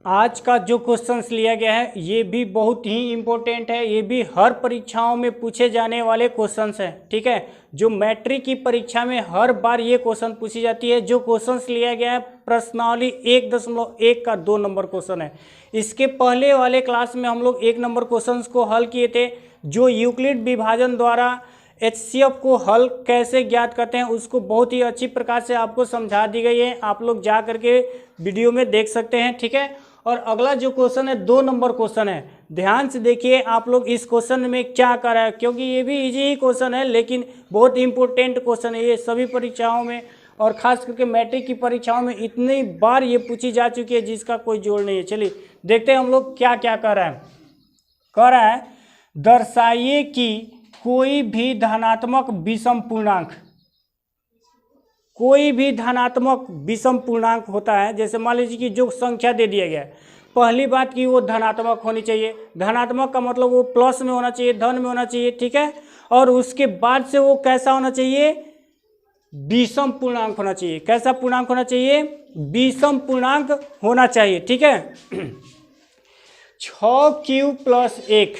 आज का जो क्वेश्चंस लिया गया है ये भी बहुत ही इम्पोर्टेंट है, ये भी हर परीक्षाओं में पूछे जाने वाले क्वेश्चंस हैं। ठीक है, जो मैट्रिक की परीक्षा में हर बार ये क्वेश्चन पूछी जाती है। जो क्वेश्चंस लिया गया है प्रश्नावली 1.1 का 2 नंबर क्वेश्चन है। इसके पहले वाले क्लास में हम लोग 1 नंबर क्वेश्चंस को हल किए थे। जो यूक्लिड विभाजन द्वारा HCF को हल कैसे ज्ञात करते हैं उसको बहुत ही अच्छी प्रकार से आपको समझा दी गई है, आप लोग जा करके वीडियो में देख सकते हैं। ठीक है, और अगला जो क्वेश्चन है 2 नंबर क्वेश्चन है। ध्यान से देखिए आप लोग इस क्वेश्चन में क्या कर रहे हैं, क्योंकि ये भी इजी ही क्वेश्चन है लेकिन बहुत इंपॉर्टेंट क्वेश्चन है। ये सभी परीक्षाओं में और खास करके मैट्रिक की परीक्षाओं में इतनी बार ये पूछी जा चुकी है जिसका कोई जोड़ नहीं है। चलिए देखते हैं हम लोग क्या क्या कर रहे हैं। कह रहा है दर्शाइए कि कोई भी धनात्मक विषम पूर्णांक, कोई भी धनात्मक विषम पूर्णांक होता है। जैसे मान लीजिए कि जो संख्या दे दिया गया है, पहली बात कि वो धनात्मक होनी चाहिए। धनात्मक का मतलब वो प्लस में होना चाहिए, धन में होना चाहिए। ठीक है, और उसके बाद से वो कैसा होना चाहिए, विषम पूर्णांक होना चाहिए। कैसा पूर्णांक होना चाहिए, विषम पूर्णांक होना चाहिए। ठीक है, 6q+1,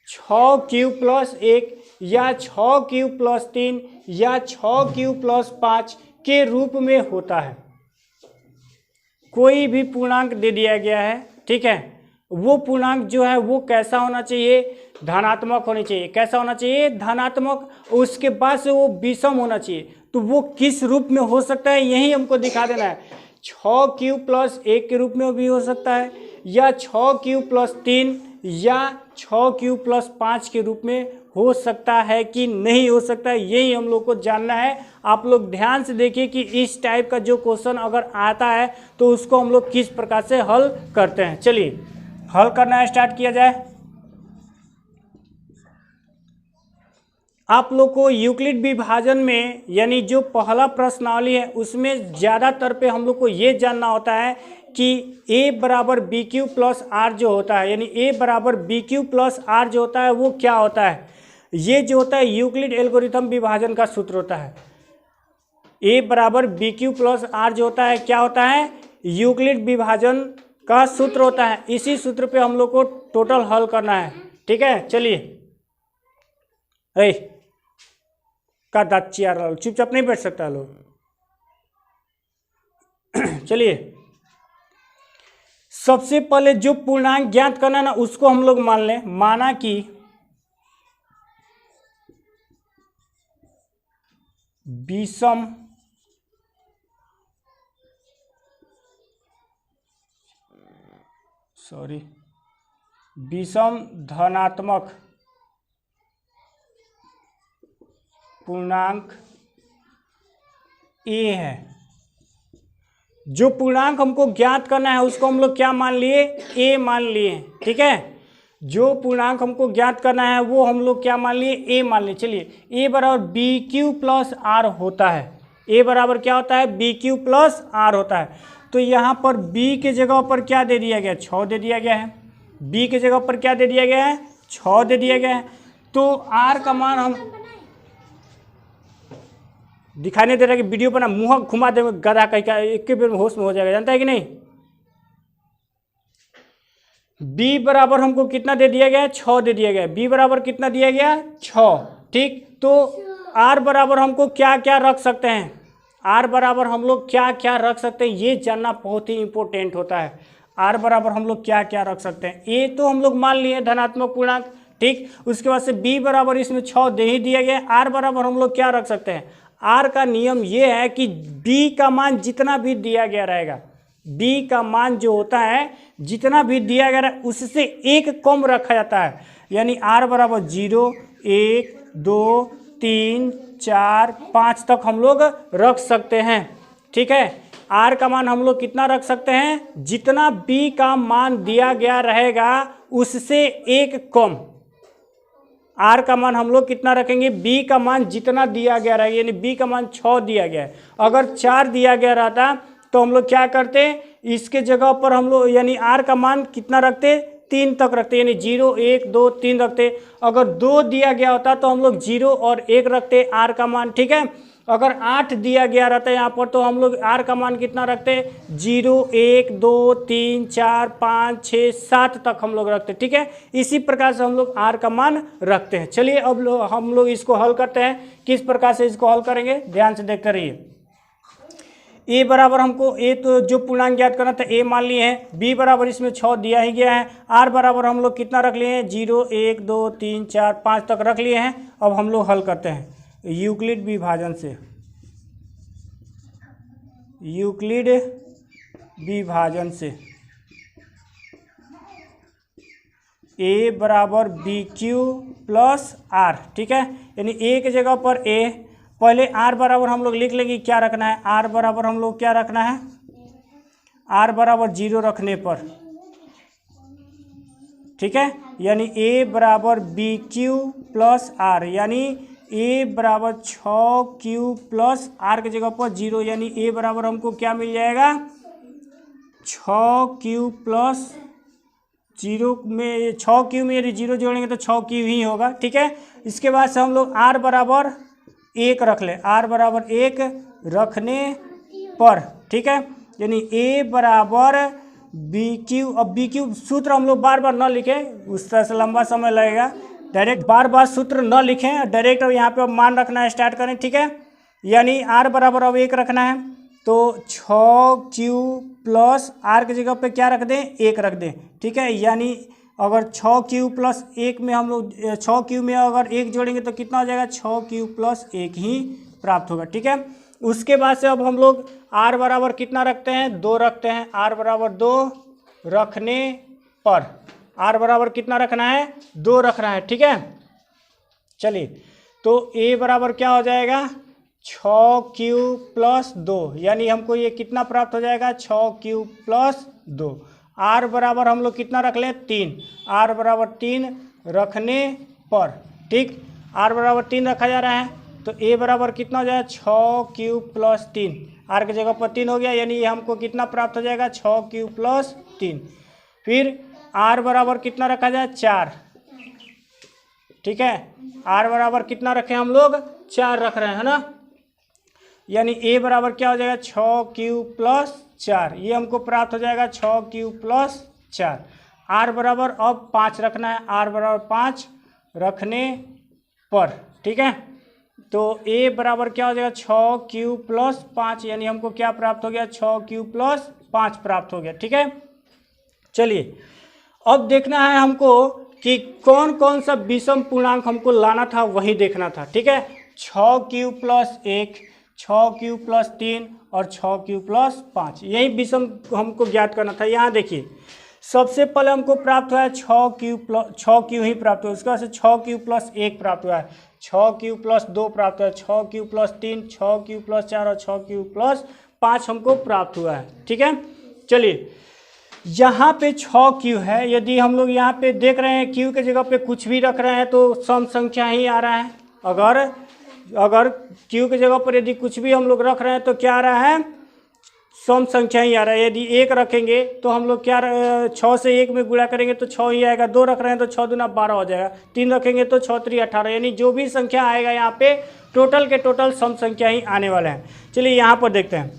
6q+1 या 6q+3 या 6q+5 के रूप में होता है। कोई भी पूर्णांक दे दिया गया है, ठीक है, वो पूर्णांक जो है वो कैसा होना चाहिए, धनात्मक होनी चाहिए। कैसा होना चाहिए, धनात्मक। उसके बाद से वो विषम होना चाहिए। तो वो किस रूप में हो सकता है यही हमको दिखा देना है। 6q+1 के रूप में भी हो सकता है, या 6q+3 या 6q+5 के रूप में हो सकता है कि नहीं हो सकता है, यही हम लोग को जानना है। आप लोग ध्यान से देखिए कि इस टाइप का जो क्वेश्चन अगर आता है तो उसको हम लोग किस प्रकार से हल करते हैं। चलिए हल करना स्टार्ट किया जाए। आप लोग को यूक्लिड विभाजन में यानी जो पहला प्रश्नावली है उसमें ज़्यादातर पे हम लोग को ये जानना होता है कि a बराबर BQ+R जो होता है, यानी a बराबर BQ+R जो होता है वो क्या होता है। ये जो होता है यूक्लिड एल्गोरिथम विभाजन का सूत्र होता है। a बराबर BQ+R जो होता है क्या होता है, यूक्लिड विभाजन का सूत्र होता है। इसी सूत्र पे हम लोग को टोटल हल करना है। ठीक है, चलिए का दाचियार चुपचाप नहीं बैठ सकता लोग। चलिए सबसे पहले जो पूर्णांक ज्ञात करना ना उसको हम लोग मान लें। माना कि विषम विषम धनात्मक पूर्णांक a है। जो पूर्णांक हमको ज्ञात करना है उसको हम लोग क्या मान लिए, a मान लिए। ठीक है, जो पूर्णांक हमको ज्ञात करना है वो हम लोग क्या मान लिए, a मान लिए। चलिए a बराबर BQ+R होता है। a बराबर क्या होता है, BQ+R होता है। तो यहाँ पर b के जगह पर क्या दे दिया गया, 6 दे दिया गया है। b के जगह पर क्या दे दिया गया है, 6 दे दिया गया है। तो r का मान हम दिखाई नहीं दे रहा कि वीडियो पर ना मुंह घुमा दे गधा कहीं का, एक के बेर में होश में हो जाएगा, जानता है कि नहीं। b बराबर हमको कितना दे दिया गया है, 6 दे दिया गया है। b बराबर कितना दिया गया, 6। ठीक, तो r बराबर हमको क्या क्या रख सकते हैं, r बराबर हम लोग क्या क्या रख सकते हैं ये जानना बहुत ही इंपॉर्टेंट होता है। r बराबर हम लोग क्या क्या रख सकते हैं, a तो हम लोग मान लिए धनात्मक पूर्णांक। ठीक, उसके बाद से b बराबर इसमें 6 दे ही दिया गया। r बराबर हम लोग क्या रख सकते हैं, r का नियम ये है कि b का मान जितना भी दिया गया रहेगा, b का मान जो होता है जितना भी दिया गया है उससे एक कम रखा जाता है। यानी r बराबर 0, 1, 2, 3, 4, 5 तक हम लोग रख सकते हैं। ठीक है, r का मान हम लोग कितना रख सकते हैं, जितना b का मान दिया गया रहेगा उससे एक कम। r का मान हम लोग कितना रखेंगे, b का मान जितना दिया गया रहेगा, यानी b का मान 6 दिया गया है। अगर 4 दिया गया रहता तो हम लोग क्या करते, इसके जगह पर हम लोग यानी r का मान कितना रखते, 3 तक रखते, यानी 0, 1, 2, 3 रखते। अगर 2 दिया गया होता तो हम लोग 0 और 1 रखते r का मान। ठीक है, अगर 8 दिया गया रहता है यहाँ पर तो हम लोग r का मान कितना रखते हैं 0 1 2 3 4 5 6 7 तक हम लोग रखते हैं। ठीक है, इसी प्रकार से हम लोग r का मान रखते हैं। चलिए अब हम लोग इसको हल करते हैं। किस प्रकार से इसको हल करेंगे ध्यान से देखते रहिए। a बराबर हमको a तो जो पूर्णांक ज्ञात करना था a मान लिए हैं, b बराबर इसमें 6 दिया ही गया है, r बराबर हम लोग कितना रख लिए हैं 0 1 2 3 4 5 तक रख लिए हैं। अब हम लोग हल करते हैं यूक्लिड विभाजन से। यूक्लिड विभाजन से a बराबर बी क्यू प्लस आर। ठीक है, यानी a की जगह पर a, पहले r बराबर हम लोग लिख लेंगे क्या रखना है, r बराबर हम लोग क्या रखना है, r बराबर 0 रखने पर। ठीक है, यानी a बराबर बी क्यू प्लस आर, यानी a बराबर 6q प्लस r की जगह पर 0, यानी a बराबर हमको क्या मिल जाएगा 6q प्लस 0 में 6q में यदि 0 जोड़ेंगे तो 6q ही होगा। ठीक है, इसके बाद से हम लोग r बराबर 1 रख ले, r बराबर 1 रखने पर। ठीक है, यानी a बराबर बी क्यू। अब बी क्यू सूत्र हम लोग बार बार न लिखें, उस तरह से लंबा समय लगेगा। डायरेक्ट बार बार सूत्र न लिखें, डायरेक्ट अब यहाँ पे अब मान रखना स्टार्ट करें। ठीक है, यानी r बराबर अब 1 रखना है तो 6q प्लस r की जगह पे क्या रख दें 1 रख दें। ठीक है, यानी अगर 6q प्लस 1 में हम लोग 6q में अगर 1 जोड़ेंगे तो कितना हो जाएगा 6q प्लस 1 ही प्राप्त होगा। ठीक है, उसके बाद से अब हम लोग r बराबर कितना रखते हैं 2 रखते हैं। r बराबर 2 रखने पर, r बराबर कितना रखना है 2 रखना है। ठीक है, चलिए तो a बराबर क्या हो जाएगा 6q प्लस 2, यानी हमको ये कितना प्राप्त हो जाएगा 6q प्लस 2। r बराबर हम लोग कितना रख लें 3, r बराबर 3 रखने पर। ठीक, r बराबर 3 रखा जा रहा है तो a बराबर कितना हो जाएगा 6q प्लस 3, r की जगह पर 3 हो गया, यानी ये हमको कितना प्राप्त हो जाएगा 6q प्लस 3। फिर r बराबर कितना रखा जाए 4। ठीक है, r बराबर कितना रखें हम लोग 4 रख रहे हैं, है ना, यानी a बराबर क्या हो जाएगा 6q प्लस 4, ये हमको प्राप्त हो जाएगा 6q प्लस 4। r बराबर अब 5 रखना है, r बराबर 5 रखने पर। ठीक है, तो a बराबर क्या हो जाएगा 6q प्लस 5, यानी हमको क्या प्राप्त हो गया 6q प्लस 5 प्राप्त हो गया। ठीक है, चलिए अब देखना है हमको कि कौन कौन सा विषम पूर्णांक हमको लाना था, वही देखना था। ठीक है, 6q प्लस 1, 6q प्लस 3 और 6q प्लस 5, यही विषम हमको ज्ञात करना था। यहाँ देखिए सबसे पहले हमको प्राप्त हुआ है 6q ही प्राप्त हुआ, उसके बाद से 6q प्लस 1 प्राप्त हुआ है, 6q प्लस 2 प्राप्त हुआ है, 6q प्लस 3, 6q प्लस 4 और 6q प्लस 5 हमको प्राप्त हुआ है। ठीक है, चलिए यहाँ पे 6q है, यदि हम लोग यहाँ पे देख रहे हैं q के जगह पे कुछ भी रख रहे हैं तो सम संख्या ही आ रहा है। अगर q के जगह पर यदि कुछ भी हम लोग रख रहे हैं तो क्या आ रहा है सम संख्या ही आ रहा है। यदि 1 रखेंगे तो हम लोग क्या 6 से 1 में गुणा करेंगे तो 6 ही आएगा, 2 रख रहे हैं तो 6 दूना 12 हो जाएगा, 3 रखेंगे तो 6 3 18, यानी जो भी संख्या आएगा यहाँ पे टोटल के टोटल सम संख्या ही आने वाला है। चलिए यहाँ पर देखते हैं,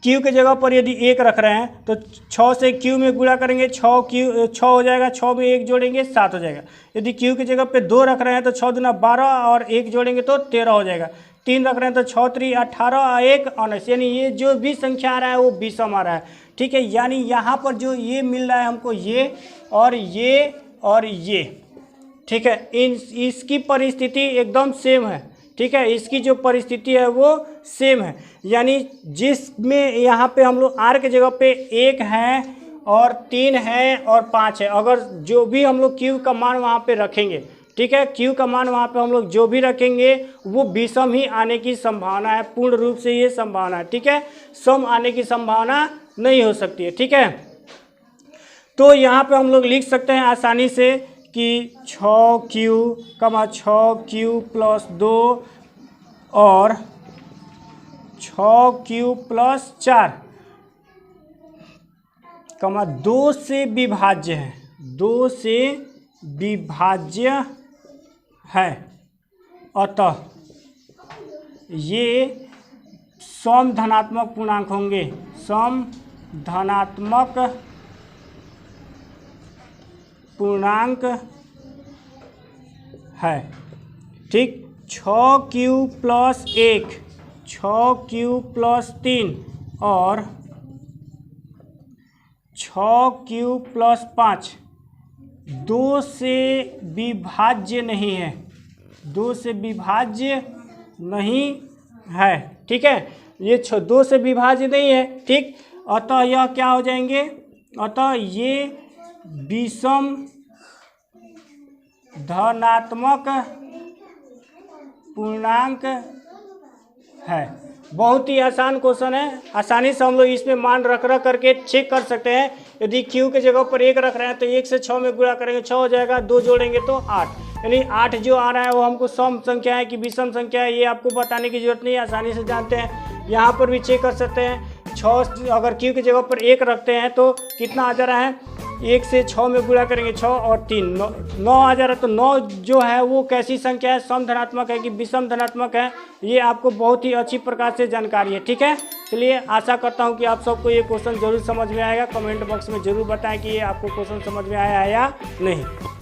q के जगह पर यदि 1 रख रहे हैं तो 6 से q में गुणा करेंगे 6 हो जाएगा, 6 में 1 जोड़ेंगे 7 हो जाएगा। यदि q की जगह पे 2 रख रहे हैं तो 6 दूना 12 और 1 जोड़ेंगे तो 13 हो जाएगा, 3 रख रहे हैं तो 6 3 18 और 1 19, यानी ये जो भी संख्या आ रहा है वो विषम आ रहा है। ठीक है, यानी यहाँ पर जो ये मिल रहा है हमको ये और ये और ये। ठीक है, इसकी परिस्थिति एकदम सेम है। ठीक है, इसकी जो परिस्थिति है वो सेम है, यानी जिसमें यहाँ पे हम लोग r के जगह पे 1 है और 3 है और 5 है, अगर जो भी हम लोग q का मान वहाँ पे रखेंगे, ठीक है, q का मान वहाँ पे हम लोग जो भी रखेंगे वो विषम ही आने की संभावना है, पूर्ण रूप से ये संभावना है। ठीक है, सम आने की संभावना नहीं हो सकती है। ठीक है, तो यहाँ पे हम लोग लिख सकते हैं आसानी से कि 6q प्लस 2 और 6q प्लस 4 2 से विभाज्य है, 2 से विभाज्य है, अतः ये सम धनात्मक पूर्णांक होंगे, सम धनात्मक पूर्णांक है। ठीक, 6q प्लस 1, 6q प्लस 3 और 6q प्लस 5 2 से विभाज्य नहीं है, 2 से विभाज्य नहीं है। ठीक है, ये 2 से विभाज्य नहीं है। ठीक, अतः यह क्या हो जाएंगे, अतः ये विषम धनात्मक पूर्णांक है। बहुत ही आसान क्वेश्चन है, आसानी से हम लोग इसमें मान रख करके चेक कर सकते हैं। यदि q के जगह पर 1 रख रहे हैं तो 1 से 6 में गुणा करेंगे 6 हो जाएगा, 2 जोड़ेंगे तो 8, यानी 8 जो आ रहा है वो हमको सम संख्या है कि विषम संख्या है, ये आपको बताने की जरूरत नहीं है, आसानी से जानते हैं। यहाँ पर भी चेक कर सकते हैं, 6 अगर q की जगह पर 1 रखते हैं तो कितना आ जा रहा है, 1 से 6 में गुणा करेंगे 6 और 3 9 आ जा रहा है। तो 9 जो है वो कैसी संख्या है, सम धनात्मक है कि विषम धनात्मक है, ये आपको बहुत ही अच्छी प्रकार से जानकारी है। ठीक है, चलिए आशा करता हूँ कि आप सबको ये क्वेश्चन जरूर समझ में आएगा। कमेंट बॉक्स में जरूर बताएं कि ये आपको क्वेश्चन समझ में आया है या नहीं।